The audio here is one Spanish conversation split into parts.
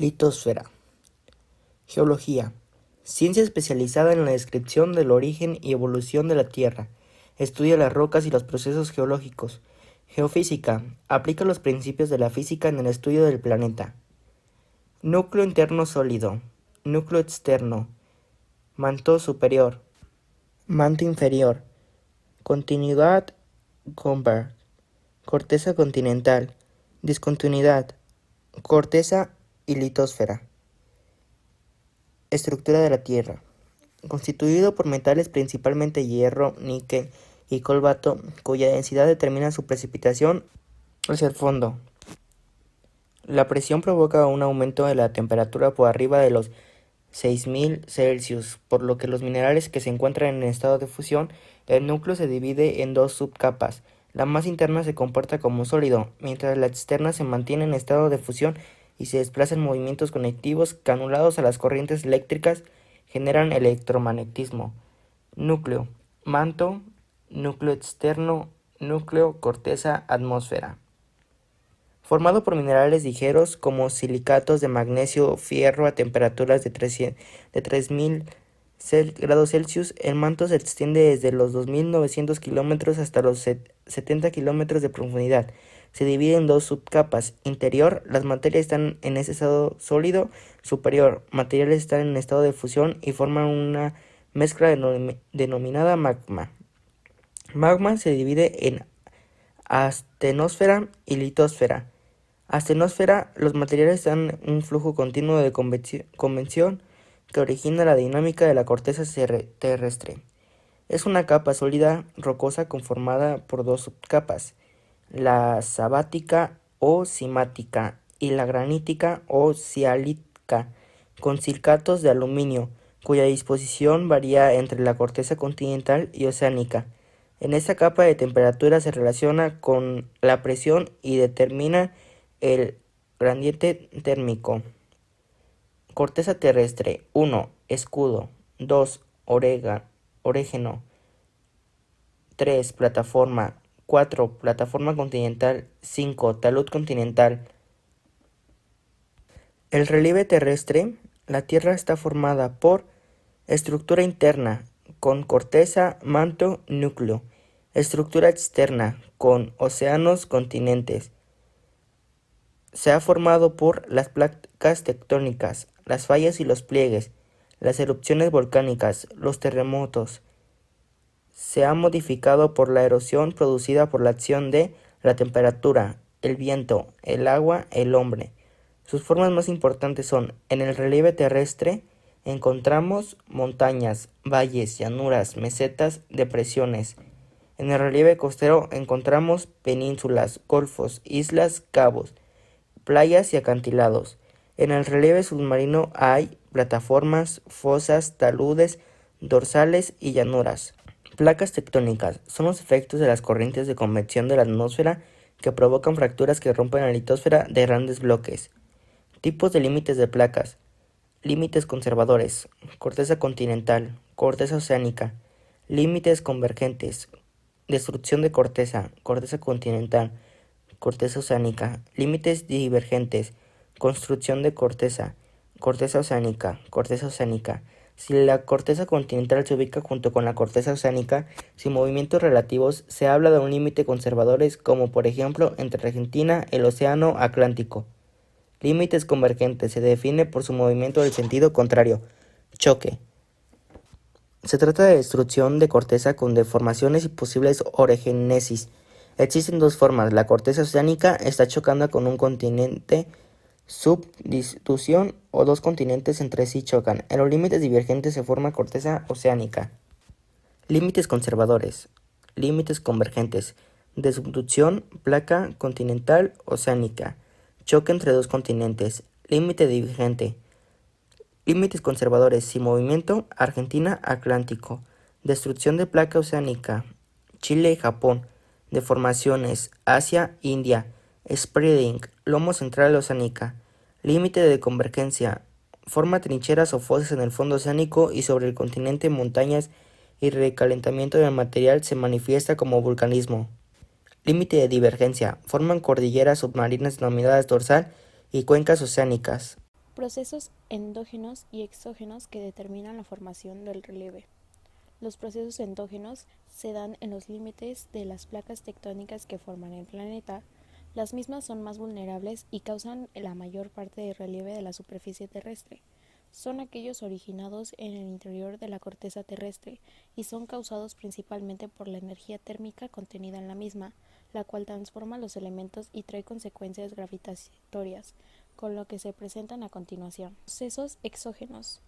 Litosfera. Geología. Ciencia especializada en la descripción del origen y evolución de la Tierra. Estudia las rocas y los procesos geológicos. Geofísica. Aplica los principios de la física en el estudio del planeta. Núcleo interno sólido. Núcleo externo. Manto superior. Manto inferior. Continuidad Gomberg. Corteza continental. Discontinuidad. Corteza y litosfera. Estructura de la Tierra. Constituido por metales principalmente hierro, níquel y cobalto, cuya densidad determina su precipitación hacia el fondo. La presión provoca un aumento de la temperatura por arriba de los 6000 Celsius, por lo que los minerales que se encuentran en estado de fusión, el núcleo se divide en dos subcapas. La más interna se comporta como sólido, mientras la externa se mantiene en estado de fusión y se desplaza en movimientos conectivos que, anulados a las corrientes eléctricas, generan electromagnetismo. Núcleo, manto, núcleo externo, núcleo, corteza, atmósfera. Formado por minerales ligeros como silicatos de magnesio o fierro a temperaturas de 3000 grados Celsius, el manto se extiende desde los 2900 kilómetros hasta los 70 kilómetros de profundidad. Se divide en dos subcapas. Interior, las materias están en ese estado sólido. Superior, materiales están en estado de fusión y forman una mezcla denominada magma. Magma se divide en astenosfera y litosfera. Astenosfera, los materiales están en un flujo continuo de convección que origina la dinámica de la corteza terrestre. Es una capa sólida rocosa conformada por dos subcapas, la sabática o cimática y la granítica o sialítica, con silicatos de aluminio, cuya disposición varía entre la corteza continental y oceánica. En esta capa de temperatura se relaciona con la presión y determina el gradiente térmico. Corteza terrestre. 1. Escudo. 2. Oregano. 3. Plataforma. 4. Plataforma continental. 5. Talud continental. El relieve terrestre. La Tierra está formada por estructura interna, con corteza, manto, núcleo. Estructura externa, con océanos, continentes. Se ha formado por las placas tectónicas, las fallas y los pliegues, las erupciones volcánicas, los terremotos. Se ha modificado por la erosión producida por la acción de la temperatura, el viento, el agua, el hombre. Sus formas más importantes son: en el relieve terrestre encontramos montañas, valles, llanuras, mesetas, depresiones. En el relieve costero encontramos penínsulas, golfos, islas, cabos, playas y acantilados. En el relieve submarino hay plataformas, fosas, taludes, dorsales y llanuras. Placas tectónicas son los efectos de las corrientes de convección de la atmósfera que provocan fracturas que rompen la litosfera de grandes bloques. Tipos de límites de placas. Límites conservadores. Corteza continental. Corteza oceánica. Límites convergentes. Destrucción de corteza. Corteza continental. Corteza oceánica. Límites divergentes. Construcción de corteza. Corteza oceánica. Corteza oceánica. Si la corteza continental se ubica junto con la corteza oceánica, sin movimientos relativos, se habla de un límite conservadores, como por ejemplo entre Argentina y el Océano Atlántico. Límites convergentes se define por su movimiento del sentido contrario. Choque. Se trata de destrucción de corteza con deformaciones y posibles orogénesis. Existen dos formas. La corteza oceánica está chocando con un continente. Substitución o dos continentes entre sí chocan. En los límites divergentes se forma corteza oceánica. Límites conservadores. Límites convergentes. De subducción, placa continental oceánica. Choque entre dos continentes. Límite divergente. Límites conservadores sin movimiento, Argentina Atlántico. Destrucción de placa oceánica. Chile Japón. Deformaciones, Asia India. Spreading, lomo central oceánica. Límite de convergencia. Forma trincheras o fosas en el fondo oceánico y sobre el continente montañas y recalentamiento del material se manifiesta como vulcanismo. Límite de divergencia. Forman cordilleras submarinas denominadas dorsal y cuencas oceánicas. Procesos endógenos y exógenos que determinan la formación del relieve. Los procesos endógenos se dan en los límites de las placas tectónicas que forman el planeta. Las mismas son más vulnerables y causan la mayor parte del relieve de la superficie terrestre. Son aquellos originados en el interior de la corteza terrestre y son causados principalmente por la energía térmica contenida en la misma, la cual transforma los elementos y trae consecuencias gravitatorias, con lo que se presentan a continuación. Procesos exógenos.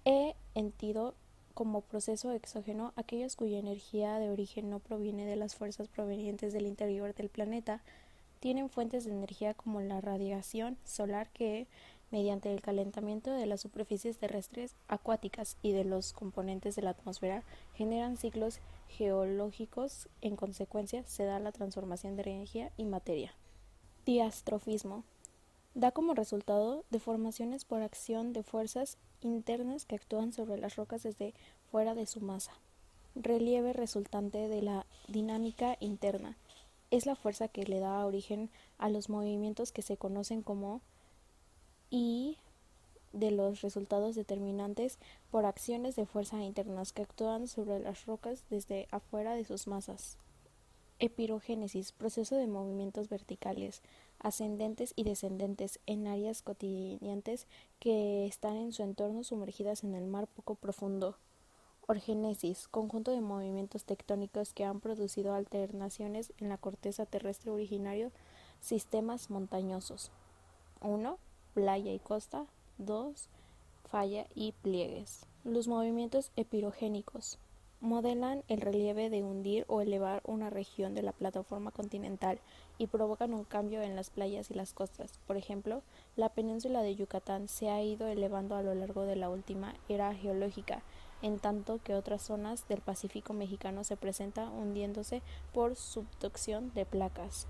He entendido como proceso exógeno aquellos cuya energía de origen no proviene de las fuerzas provenientes del interior del planeta, tienen fuentes de energía como la radiación solar que, mediante el calentamiento de las superficies terrestres acuáticas y de los componentes de la atmósfera, generan ciclos geológicos. En consecuencia, se da la transformación de energía y materia. Diastrofismo. Da como resultado deformaciones por acción de fuerzas internas que actúan sobre las rocas desde fuera de su masa. Relieve resultante de la dinámica interna. Es la fuerza que le da origen a los movimientos que se conocen como y de los resultados determinantes por acciones de fuerza internas que actúan sobre las rocas desde afuera de sus masas. Epirogénesis, proceso de movimientos verticales, ascendentes y descendentes en áreas cotidianas que están en su entorno sumergidas en el mar poco profundo. Orogénesis, conjunto de movimientos tectónicos que han producido alteraciones en la corteza terrestre originario, sistemas montañosos. 1. Playa y costa. 2. Falla y pliegues. Los movimientos epirogénicos modelan el relieve de hundir o elevar una región de la plataforma continental y provocan un cambio en las playas y las costas. Por ejemplo, la península de Yucatán se ha ido elevando a lo largo de la última era geológica, en tanto que otras zonas del Pacífico mexicano se presentan hundiéndose por subducción de placas.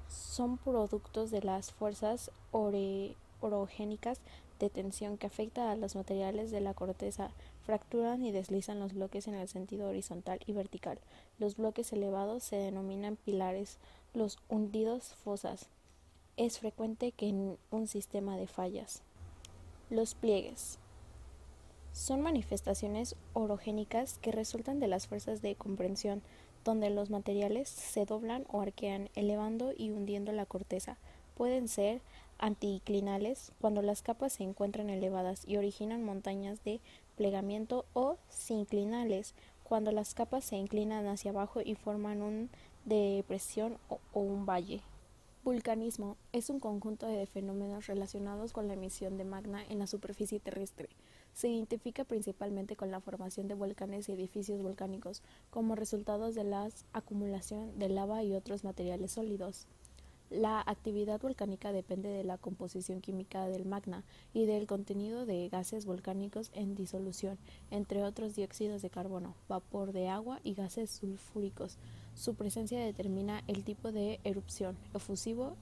Son productos de las fuerzas orogénicas de tensión que afectan a los materiales de la corteza, fracturan y deslizan los bloques en el sentido horizontal y vertical. Los bloques elevados se denominan pilares, los hundidos fosas. Es frecuente que en un sistema de fallas. Los pliegues son manifestaciones orogénicas que resultan de las fuerzas de compresión, donde los materiales se doblan o arquean, elevando y hundiendo la corteza. Pueden ser anticlinales, cuando las capas se encuentran elevadas y originan montañas de plegamiento, o sinclinales, cuando las capas se inclinan hacia abajo y forman una depresión o un valle. Vulcanismo es un conjunto de fenómenos relacionados con la emisión de magma en la superficie terrestre. Se identifica principalmente con la formación de volcanes y edificios volcánicos como resultados de la acumulación de lava y otros materiales sólidos. La actividad volcánica depende de la composición química del magma y del contenido de gases volcánicos en disolución, entre otros dióxidos de carbono, vapor de agua y gases sulfúricos. Su presencia determina el tipo de erupción: efusivo,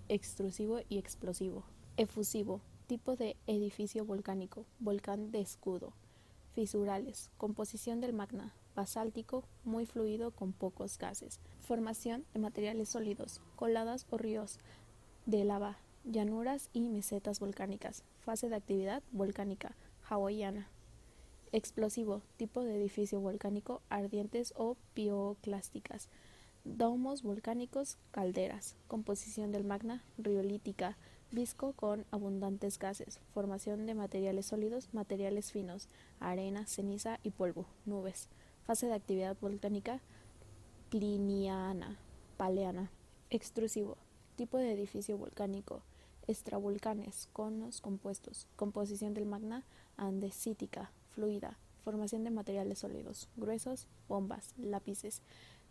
extrusivo y explosivo. Efusivo, tipo de edificio volcánico, volcán de escudo. Fisurales, composición del magma, basáltico, muy fluido con pocos gases. Formación de materiales sólidos, coladas o ríos de lava, llanuras y mesetas volcánicas. Fase de actividad volcánica, hawaiana. Explosivo, tipo de edificio volcánico, ardientes o piroclásticas. Domos volcánicos, calderas. Composición del magma, riolítica, visco con abundantes gases. Formación de materiales sólidos, materiales finos, arena, ceniza y polvo, nubes. Fase de actividad volcánica, pliniana, paleana. Extrusivo, tipo de edificio volcánico, estratovolcanes, conos compuestos. Composición del magma, andesítica, fluida. Formación de materiales sólidos, gruesos, bombas, lápices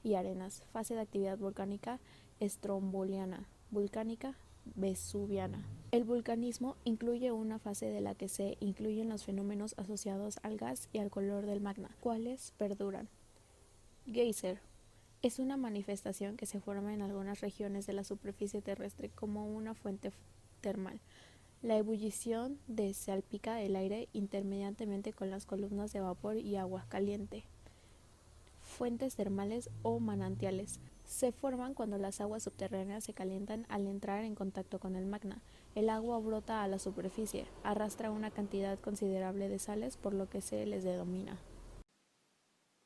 y arenas. Fase de actividad volcánica, estromboliana, volcánica, vesuviana. El vulcanismo incluye una fase de la que se incluyen los fenómenos asociados al gas y al color del magma, cuales perduran. Geyser es una manifestación que se forma en algunas regiones de la superficie terrestre como una fuente termal. La ebullición salpica el aire intermediatamente con las columnas de vapor y agua caliente. Fuentes termales o manantiales. Se forman cuando las aguas subterráneas se calientan al entrar en contacto con el magma. El agua brota a la superficie, arrastra una cantidad considerable de sales, por lo que se les denomina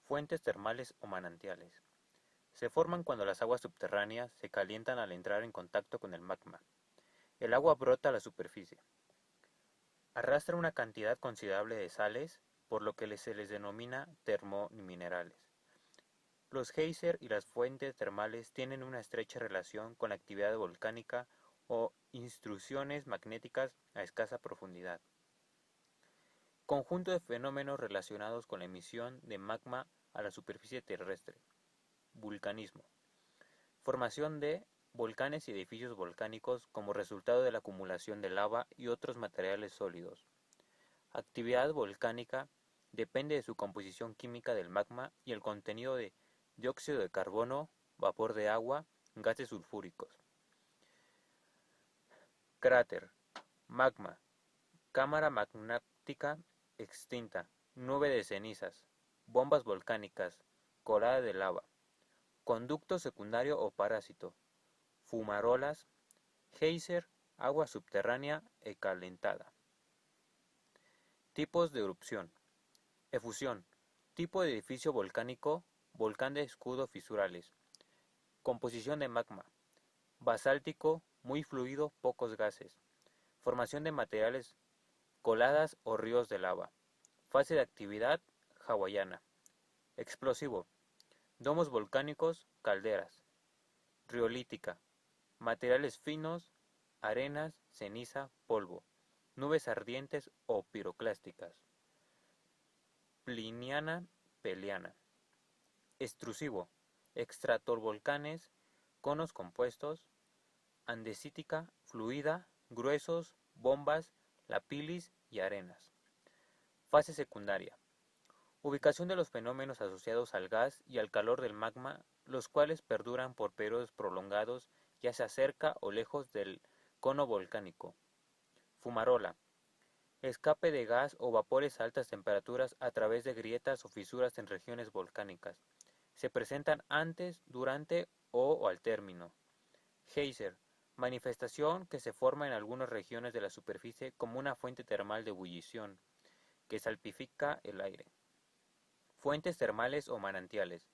Fuentes termales o manantiales. Se forman cuando las aguas subterráneas se calientan al entrar en contacto con el magma. El agua brota a la superficie. Arrastra una cantidad considerable de sales, por lo que se les denomina termominerales. Los geysers y las fuentes termales tienen una estrecha relación con la actividad volcánica o intrusiones magnéticas a escasa profundidad. Conjunto de fenómenos relacionados con la emisión de magma a la superficie terrestre. Vulcanismo. Formación de volcanes y edificios volcánicos como resultado de la acumulación de lava y otros materiales sólidos. Actividad volcánica depende de su composición química del magma y el contenido de dióxido de carbono, vapor de agua, gases sulfúricos. Cráter. Magma. Cámara magmática extinta. Nube de cenizas. Bombas volcánicas. Colada de lava. Conducto secundario o parásito. Fumarolas. Geyser. Agua subterránea e calentada. Tipos de erupción. Efusión. Tipo de edificio volcánico. Volcán de escudo fisurales. Composición de magma. Basáltico, muy fluido, pocos gases. Formación de materiales, coladas o ríos de lava. Fase de actividad, hawaiana. Explosivo. Domos volcánicos, calderas. Riolítica. Materiales finos, arenas, ceniza, polvo. Nubes ardientes o piroclásticas. Pliniana, peliana. Extrusivo. Extratovolcanes, conos compuestos. Andesítica, fluida, gruesos, bombas, lapilis y arenas. Fase secundaria. Ubicación de los fenómenos asociados al gas y al calor del magma, los cuales perduran por periodos prolongados, ya sea cerca o lejos del cono volcánico. Fumarola. Escape de gas o vapores a altas temperaturas a través de grietas o fisuras en regiones volcánicas. Se presentan antes, durante o al término. Geyser. Manifestación que se forma en algunas regiones de la superficie como una fuente termal de ebullición, que salpifica el aire. Fuentes termales o manantiales.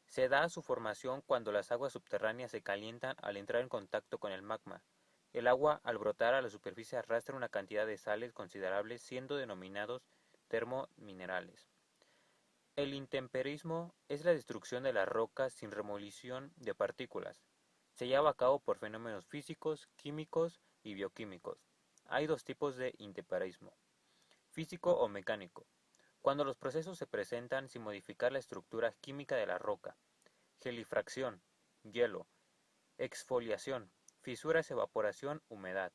Se da su formación cuando las aguas subterráneas se calientan al entrar en contacto con el magma. El agua, al brotar a la superficie, arrastra una cantidad de sales considerables, siendo denominados termominerales. El intemperismo es la destrucción de las rocas sin remolición de partículas. Se lleva a cabo por fenómenos físicos, químicos y bioquímicos. Hay dos tipos de intemperismo: físico o mecánico, cuando los procesos se presentan sin modificar la estructura química de la roca. Gelifracción, hielo. Exfoliación, fisuras, evaporación, humedad.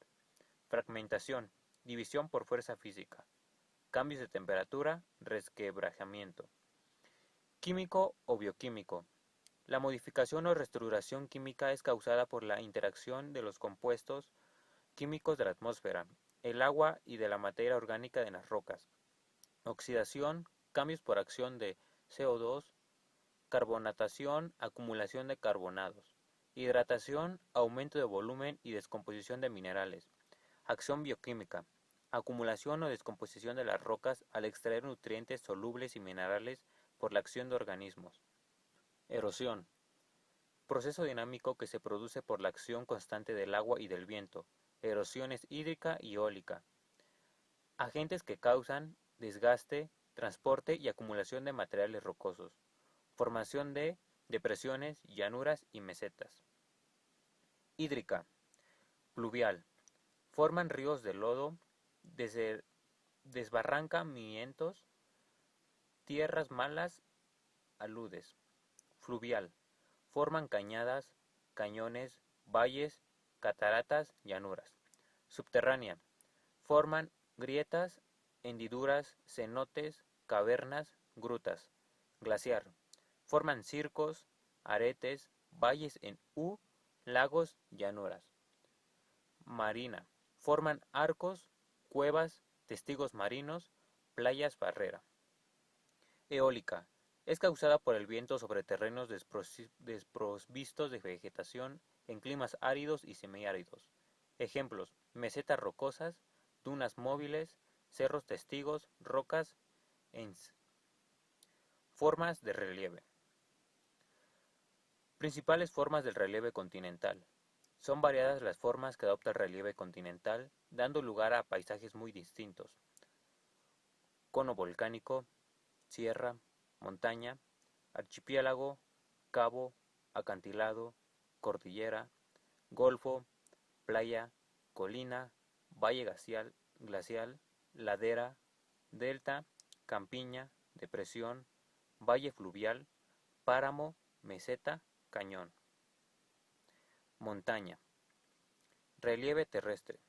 Fragmentación, división por fuerza física. Cambios de temperatura, resquebrajamiento. Químico o bioquímico. La modificación o restauración química es causada por la interacción de los compuestos químicos de la atmósfera, el agua y de la materia orgánica de las rocas. Oxidación, cambios por acción de CO2, carbonatación, acumulación de carbonados. Hidratación, aumento de volumen y descomposición de minerales. Acción bioquímica, acumulación o descomposición de las rocas al extraer nutrientes solubles y minerales por la acción de organismos. Erosión, proceso dinámico que se produce por la acción constante del agua y del viento. Erosión es hídrica y eólica. Agentes que causan desgaste, transporte y acumulación de materiales rocosos. Formación de depresiones, llanuras y mesetas. Hídrica, pluvial. Forman ríos de lodo, desbarrancamientos, tierras malas, aludes. Fluvial. Forman cañadas, cañones, valles, cataratas, llanuras. Subterránea. Forman grietas, hendiduras, cenotes, cavernas, grutas. Glaciar. Forman circos, aretes, valles en U, lagos, llanuras. Marina. Forman arcos, cuevas, testigos marinos, playas barrera. Eólica. Es causada por el viento sobre terrenos desprovistos de vegetación en climas áridos y semiáridos. Ejemplos: mesetas rocosas, dunas móviles, cerros testigos, rocas, ENS. Formas de relieve. Principales formas del relieve continental. Son variadas las formas que adopta el relieve continental, dando lugar a paisajes muy distintos. Cono volcánico, sierra, montaña, archipiélago, cabo, acantilado, cordillera, golfo, playa, colina, valle glacial, ladera, delta, campiña, depresión, valle fluvial, páramo, meseta, cañón. Montaña. Relieve terrestre.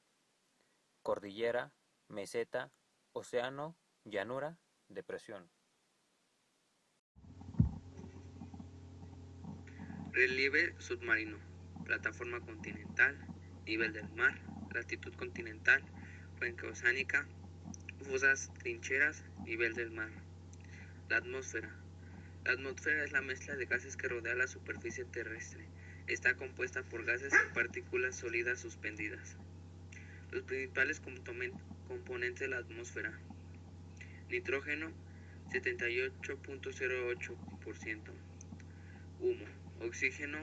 Cordillera, meseta, océano, llanura, depresión. Relieve submarino, plataforma continental, nivel del mar, latitud continental, cuenca oceánica, fosas, trincheras, nivel del mar. La atmósfera. La atmósfera es la mezcla de gases que rodea la superficie terrestre. Está compuesta por gases y partículas sólidas suspendidas. Los principales componentes de la atmósfera: nitrógeno 78.08%, humo, oxígeno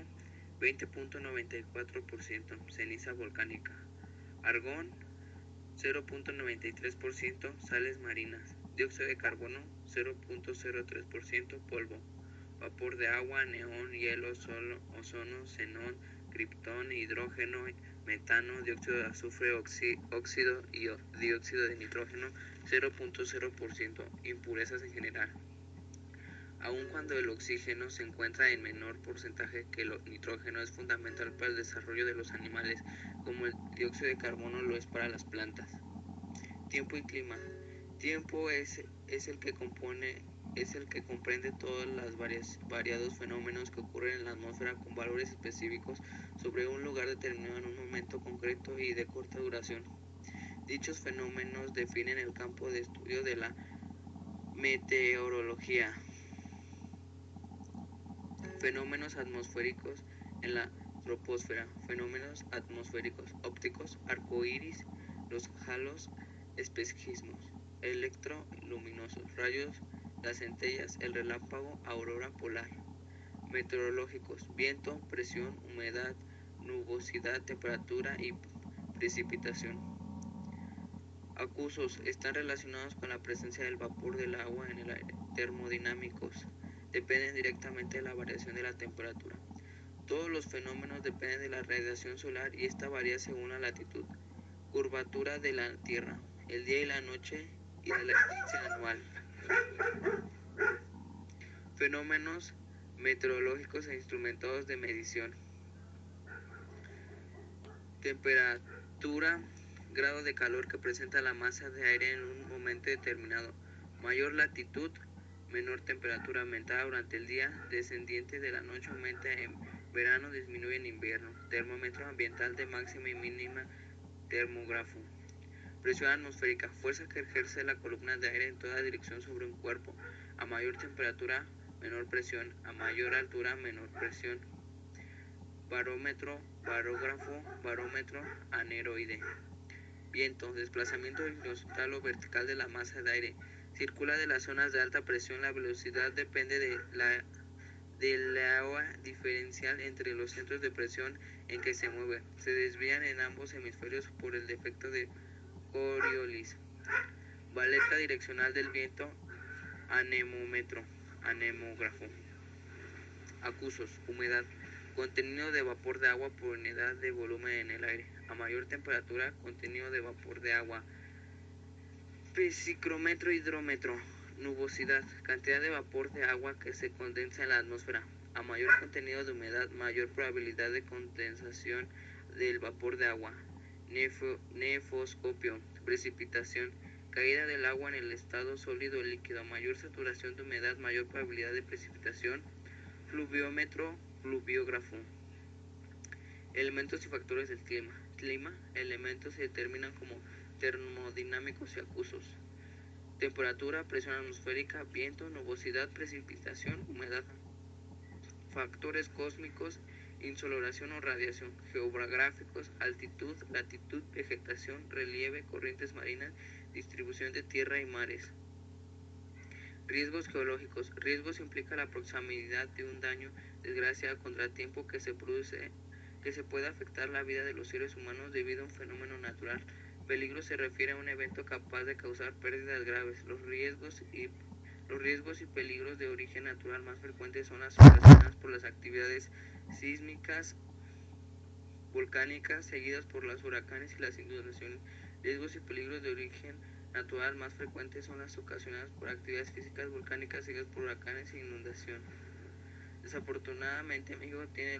20.94%, ceniza volcánica, argón 0.93%, sales marinas, dióxido de carbono 0.03%, polvo, vapor de agua, neón, hielo, ozono, xenón, kriptón, hidrógeno, metano, dióxido de azufre, óxido y dióxido de nitrógeno 0.0%, impurezas en general. Aun cuando el oxígeno se encuentra en menor porcentaje que el nitrógeno, es fundamental para el desarrollo de los animales, como el dióxido de carbono lo es para las plantas. Tiempo y clima. Tiempo es el que comprende todos los variados fenómenos que ocurren en la atmósfera con valores específicos sobre un lugar determinado en un momento concreto y de corta duración. Dichos fenómenos definen el campo de estudio de la meteorología. Fenómenos atmosféricos en la troposfera. Fenómenos atmosféricos ópticos: arcoíris, los halos, espejismos electroluminosos, rayos, las centellas, el relámpago, aurora polar. Meteorológicos: viento, presión, humedad, nubosidad, temperatura y precipitación. Acusos: están relacionados con la presencia del vapor del agua en el aire. Termodinámicos: dependen directamente de la variación de la temperatura. Todos los fenómenos dependen de la radiación solar y esta varía según la latitud. Curvatura de la Tierra, el día y la noche y de la eclipse anual. Fenómenos meteorológicos e instrumentos de medición. Temperatura: grado de calor que presenta la masa de aire en un momento determinado. Mayor latitud, menor temperatura, aumentada durante el día, descendiente de la noche, aumenta en verano, disminuye en invierno. Termómetro ambiental de máxima y mínima, termógrafo. Presión atmosférica: fuerza que ejerce la columna de aire en toda dirección sobre un cuerpo. A mayor temperatura, menor presión; a mayor altura, menor presión. Barómetro, barógrafo, barómetro aneroide. Viento: desplazamiento horizontal o vertical de la masa de aire. Circula de las zonas de alta presión. La velocidad depende de la diferencial entre los centros de presión en que se mueve. Se desvían en ambos hemisferios por el efecto de Coriolis. Baleta direccional del viento, anemómetro, anemógrafo. Acusos: humedad, contenido de vapor de agua por unidad de volumen en el aire. A mayor temperatura, contenido de vapor de agua. Psicrómetro, hidrómetro. Nubosidad, cantidad de vapor de agua que se condensa en la atmósfera. A mayor contenido de humedad, mayor probabilidad de condensación del vapor de agua. Nefoscopio, precipitación, caída del agua en el estado sólido o líquido. A mayor saturación de humedad, mayor probabilidad de precipitación. Fluviómetro, fluviógrafo. Elementos y factores del clima. Elementos se determinan como termodinámicos y acusos. temperatura, presión atmosférica, viento, nubosidad, precipitación, humedad. Factores cósmicos, insolación o radiación, geográficos, altitud, latitud, vegetación, relieve, corrientes marinas, distribución de tierra y mares. Riesgos geológicos. Riesgos implica la proximidad de un daño, desgracia, contratiempo que se pueda afectar la vida de los seres humanos debido a un fenómeno natural. Peligro se refiere a un evento capaz de causar pérdidas graves. Los riesgos y peligros de origen natural más frecuentes son las ocasionadas por las actividades sísmicas, volcánicas, seguidas por los huracanes y las inundaciones. Riesgos y peligros de origen natural más frecuentes son las ocasionadas por actividades físicas volcánicas, seguidas por huracanes e inundación. Desafortunadamente, México tiene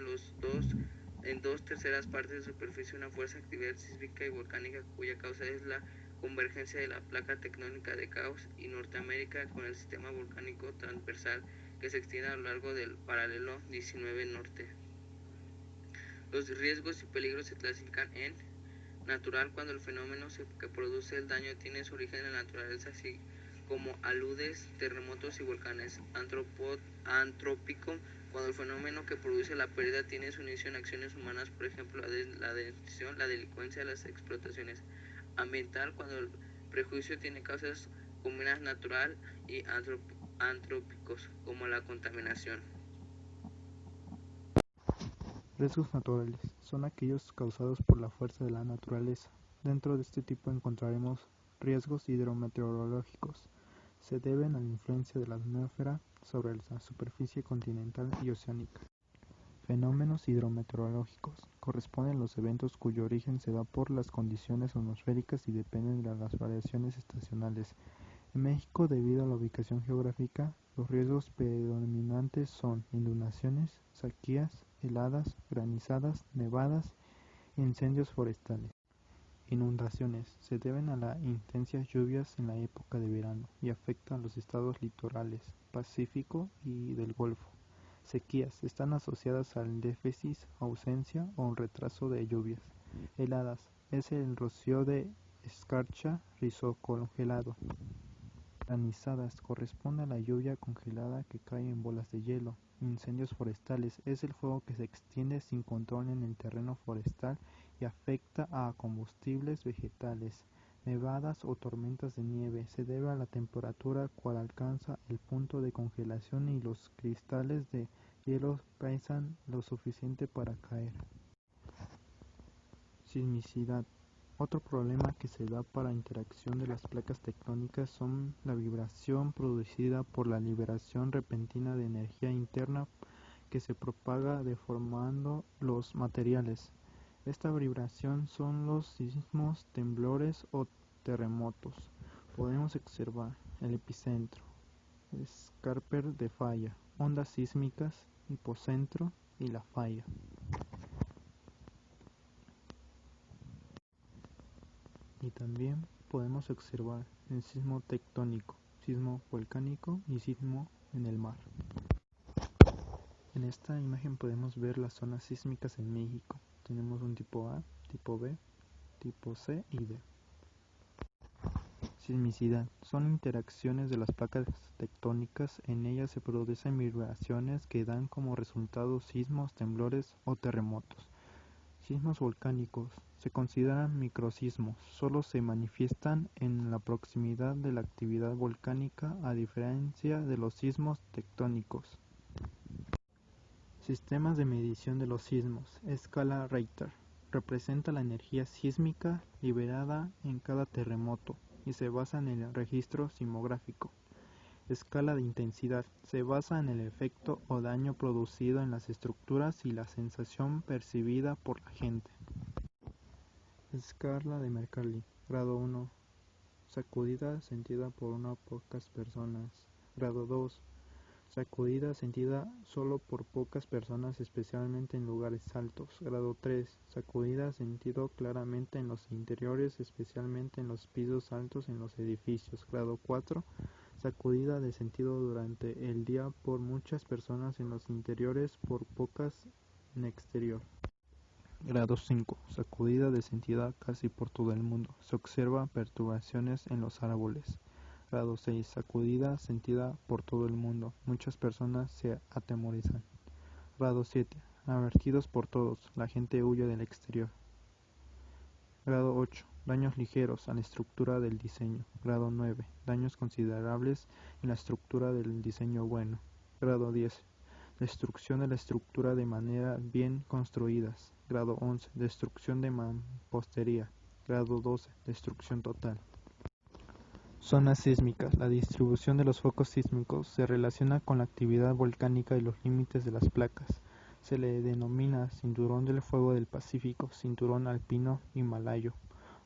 en dos terceras partes de superficie una fuerte actividad sísmica y volcánica cuya causa es la convergencia de la placa tectónica de Gauss y Norteamérica con el sistema volcánico transversal que se extiende a lo largo del paralelo 19 norte. Los riesgos y peligros se clasifican en natural cuando el fenómeno que produce el daño tiene su origen en la naturaleza, así como aludes, terremotos y volcanes. Antrópico cuando el fenómeno que produce la pérdida tiene su inicio en acciones humanas, por ejemplo la destrucción, la delincuencia, las explotaciones. Ambiental cuando el prejuicio tiene causas comunes natural y antrópicos como la contaminación. Riesgos naturales son aquellos causados por la fuerza de la naturaleza. Dentro de este tipo encontraremos riesgos hidrometeorológicos. Se deben a la influencia de la atmósfera sobre la superficie continental y oceánica. Fenómenos hidrometeorológicos corresponden a los eventos cuyo origen se da por las condiciones atmosféricas y dependen de las variaciones estacionales. En México, debido a la ubicación geográfica, los riesgos predominantes son inundaciones, sequías, heladas, granizadas, nevadas e incendios forestales. Inundaciones se deben a las intensas lluvias en la época de verano y afectan a los estados litorales, Pacífico y del Golfo. Sequías están asociadas al déficit, ausencia o retraso de lluvias. Heladas es el rocío de escarcha rizocongelado. Granizadas corresponde a la lluvia congelada que cae en bolas de hielo. Incendios forestales es el fuego que se extiende sin control en el terreno forestal y afecta a combustibles vegetales. Nevadas o tormentas de nieve se debe a la temperatura cual alcanza el punto de congelación y los cristales de hielo pesan lo suficiente para caer. Sismicidad. Otro problema que se da para la interacción de las placas tectónicas son la vibración producida por la liberación repentina de energía interna que se propaga deformando los materiales. Esta vibración son los sismos, temblores o terremotos. Podemos observar el epicentro, escarper de falla, ondas sísmicas, hipocentro y la falla. Y también podemos observar el sismo tectónico, sismo volcánico y sismo en el mar. En esta imagen podemos ver las zonas sísmicas en México. Tenemos un tipo A, tipo B, tipo C y D. Sismicidad. Son interacciones de las placas tectónicas. En ellas se producen vibraciones que dan como resultado sismos, temblores o terremotos. Sismos volcánicos. Se consideran microsismos, solo se manifiestan en la proximidad de la actividad volcánica a diferencia de los sismos tectónicos. Sistemas de medición de los sismos. Escala Richter. Representa la energía sísmica liberada en cada terremoto y se basa en el registro sismográfico. Escala de intensidad. Se basa en el efecto o daño producido en las estructuras y la sensación percibida por la gente. Escala de Mercalli. Grado 1. Sacudida sentida por unas pocas personas. Grado 2. Sacudida sentida solo por pocas personas, especialmente en lugares altos. Grado 3. Sacudida sentido claramente en los interiores, especialmente en los pisos altos en los edificios. Grado 4. Sacudida de sentido durante el día por muchas personas en los interiores, por pocas en exterior. Grado 5. Sacudida de sentida casi por todo el mundo. Se observan perturbaciones en los árboles. Grado 6. Sacudida sentida por todo el mundo. Muchas personas se atemorizan. Grado 7. Advertidos por todos. La gente huye del exterior. Grado 8. Daños ligeros a la estructura del diseño. Grado 9. Daños considerables en la estructura del diseño bueno. Grado 10. Destrucción de la estructura de manera bien construidas. Grado 11. Destrucción de mampostería. Grado 12. Destrucción total. Zonas sísmicas. La distribución de los focos sísmicos se relaciona con la actividad volcánica y los límites de las placas. Se le denomina cinturón del fuego del Pacífico, cinturón alpino himalayo,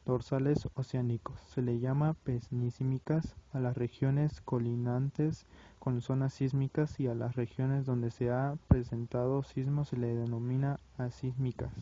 dorsales oceánicos. Se le llama penínsímicas a las regiones colindantes con zonas sísmicas y a las regiones donde se ha presentado sismo se le denomina asísmicas.